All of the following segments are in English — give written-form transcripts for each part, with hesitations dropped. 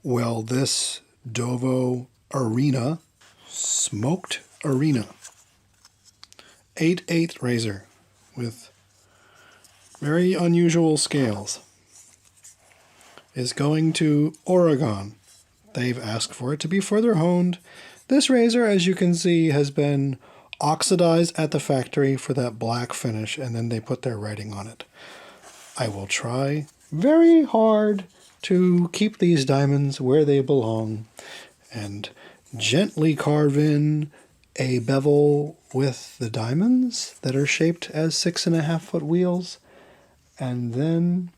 Well, this Dovo Arena, smoked Arena, 8/8 razor with very unusual scales, is going to Oregon. They've asked for it to be further honed. This razor, as you can see, has been oxidized at the factory for that black finish, and then they put their writing on it. I will try very hard to keep these diamonds where they belong and gently carve in a bevel with the diamonds that are shaped as 6.5-foot wheels, and then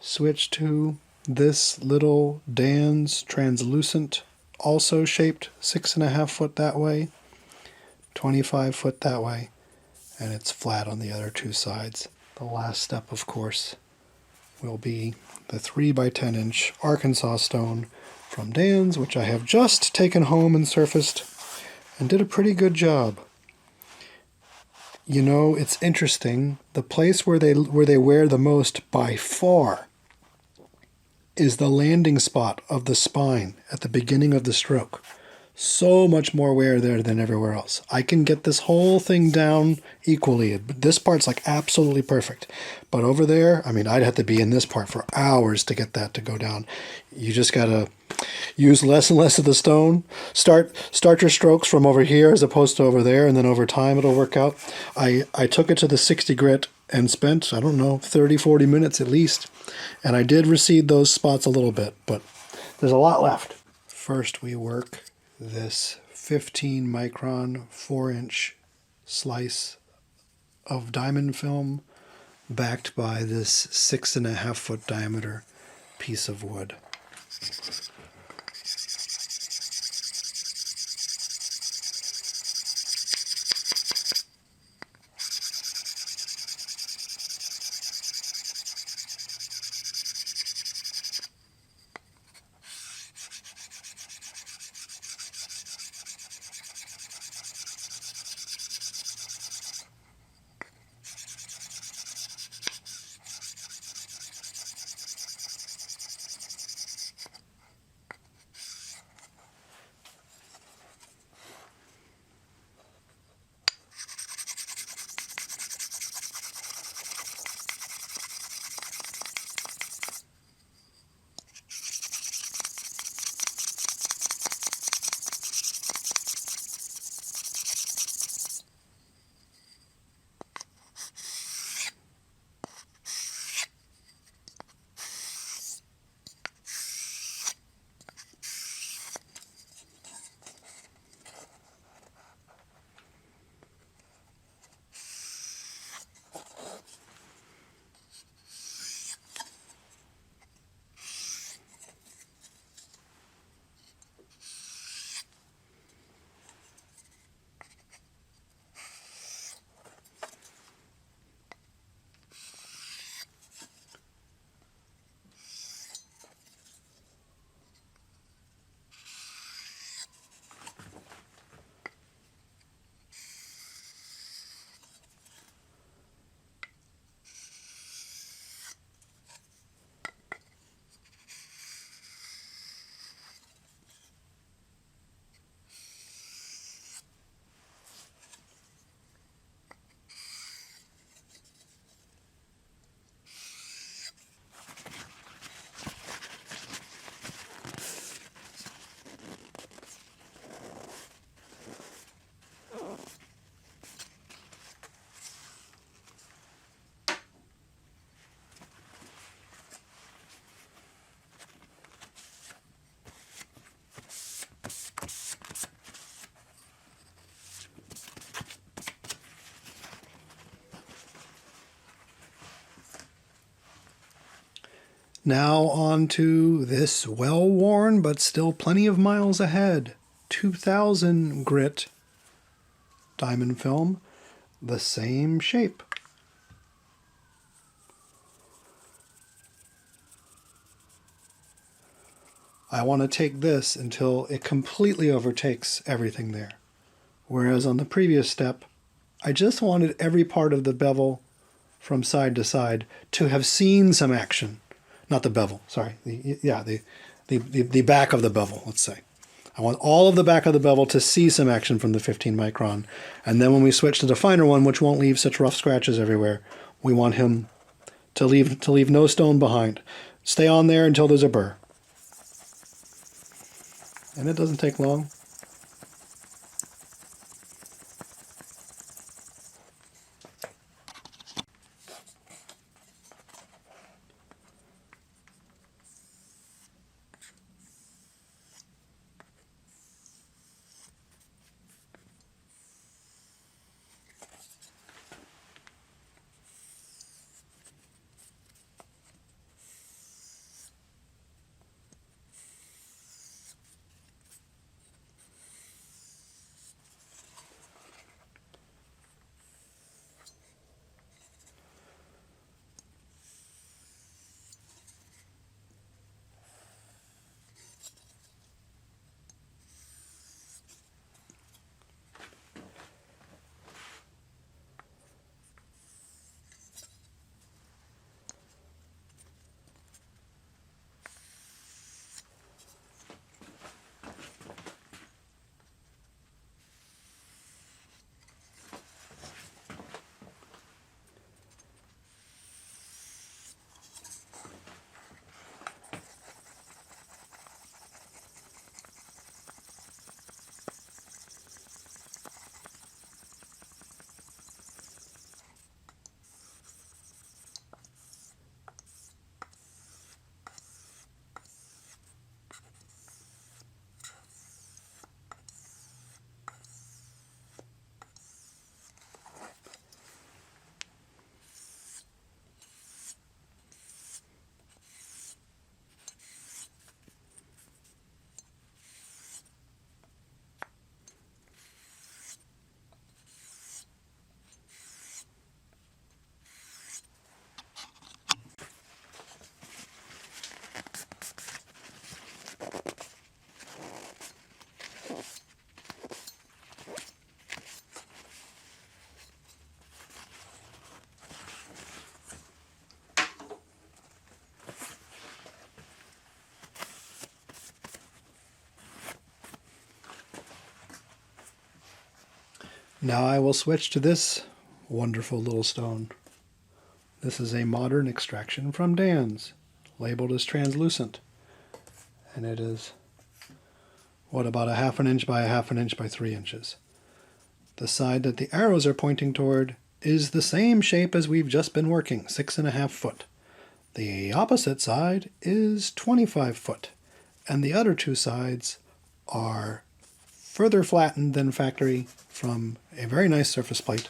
switch to this little Dan's translucent, also shaped 6.5-foot that way, 25-foot that way, and it's flat on the other two sides. The last step, of course, will be the 3x10-inch Arkansas stone from Dan's, which I have just taken home and surfaced and did a pretty good job. You know, it's interesting. The place where they wear the most by far is the landing spot of the spine at the beginning of the stroke. So much more wear there than everywhere else. I can get this whole thing down equally. This part's like absolutely perfect. But over there, I mean, I'd have to be in this part for hours to get that to go down. You just gotta use less and less of the stone. Start your strokes from over here as opposed to over there, and then over time it'll work out. I took it to the 60 grit and spent, I don't know, 30, 40 minutes at least. And I did recede those spots a little bit, but there's a lot left. First we work this 15 micron 4-inch slice of diamond film backed by this 6.5-foot diameter piece of wood. Now on to this well-worn but still plenty of miles ahead 2000 grit diamond film, the same shape. I want to take this until it completely overtakes everything there. Whereas on the previous step, I just wanted every part of the bevel from side to side to have seen some action. Not the bevel, sorry. The the back of the bevel, let's say. I want all of the back of the bevel to see some action from the 15 micron. And then when we switch to the finer one, which won't leave such rough scratches everywhere, we want him to leave no stone behind. Stay on there until there's a burr. And it doesn't take long. Now I will switch to this wonderful little stone. This is a modern extraction from Dan's, labeled as translucent. And it is, what, about a ½ inch by a ½ inch by 3 inches. The side that the arrows are pointing toward is the same shape as we've just been working, 6½ foot. The opposite side is 25 foot, and the other two sides are further flattened than factory from a very nice surface plate.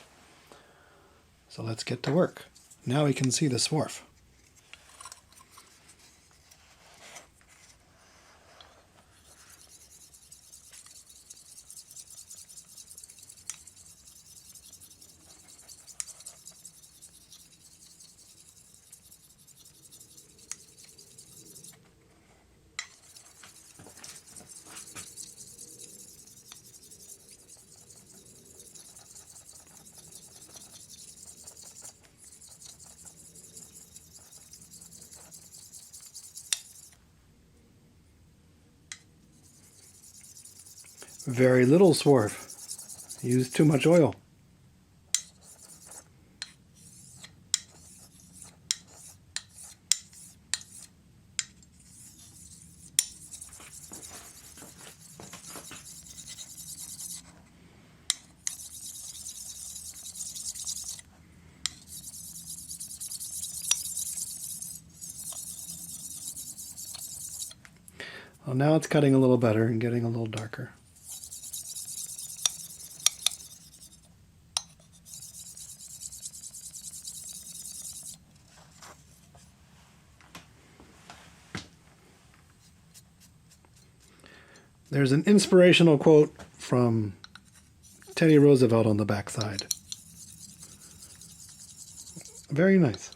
So let's get to work. Now we can see the swarf. Very little swarf. Used too much oil. Well, now it's cutting a little better and getting a little darker. There's an inspirational quote from Teddy Roosevelt on the backside. Very nice.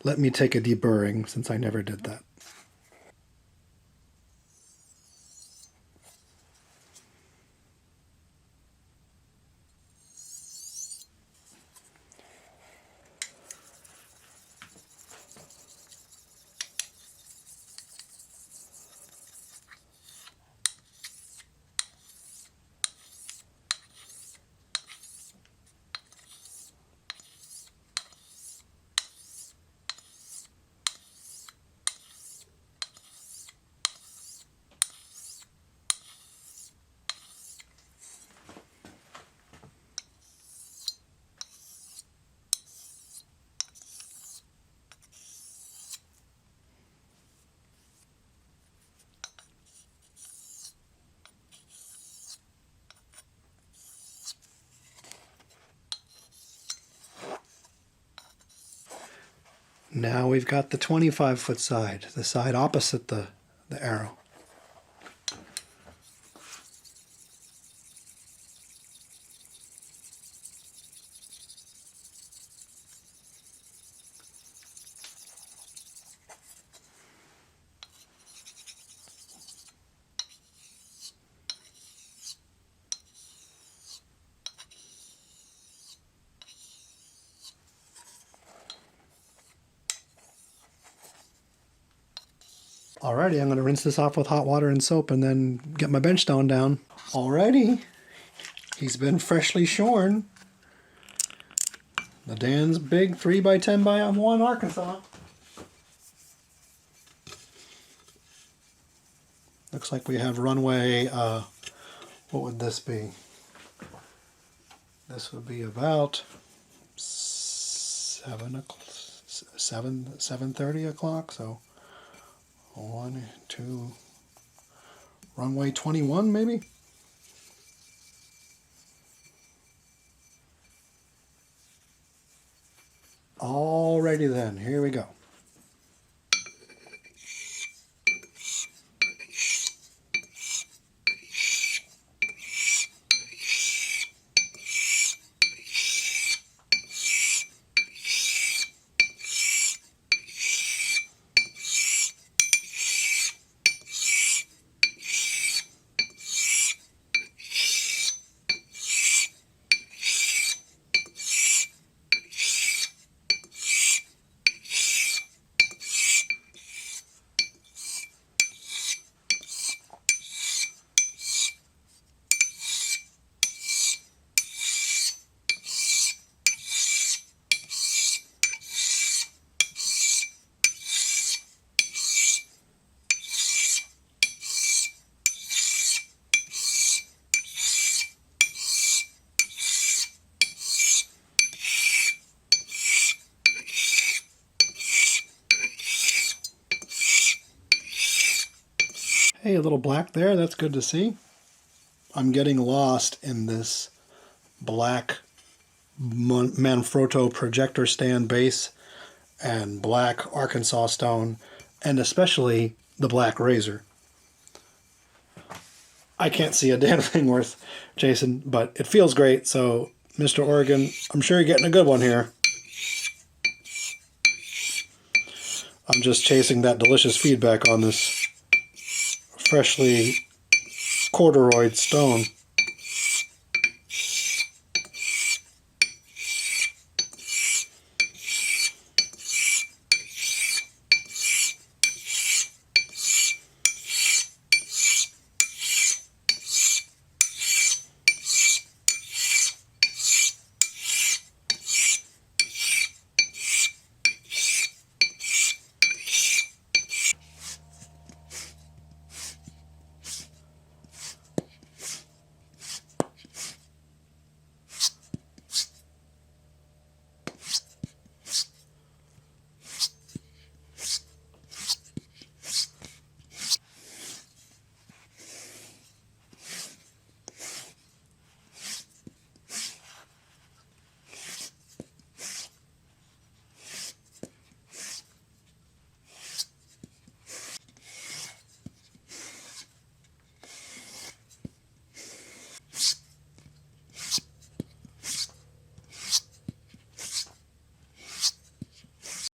let me take a deburring since I never did that. Now we've got the 25-foot side, the side opposite the arrow. Alrighty, I'm going to rinse this off with hot water and soap and then get my bench stone down. Alrighty, he's been freshly shorn. The Dan's big 3x10x1 Arkansas. Looks like we have runway, what would this be? This would be about 7:30 o'clock, so 1, 2, runway 21 maybe? Alrighty then, here we go. Hey, a little black there, that's good to see. I'm getting lost in this black Manfrotto projector stand base and black Arkansas stone, and especially the black razor. I can't see a damn thing worth chasing, but it feels great, so Mr. Oregon, I'm sure you're getting a good one here. I'm just chasing that delicious feedback on this freshly corduroyed stone.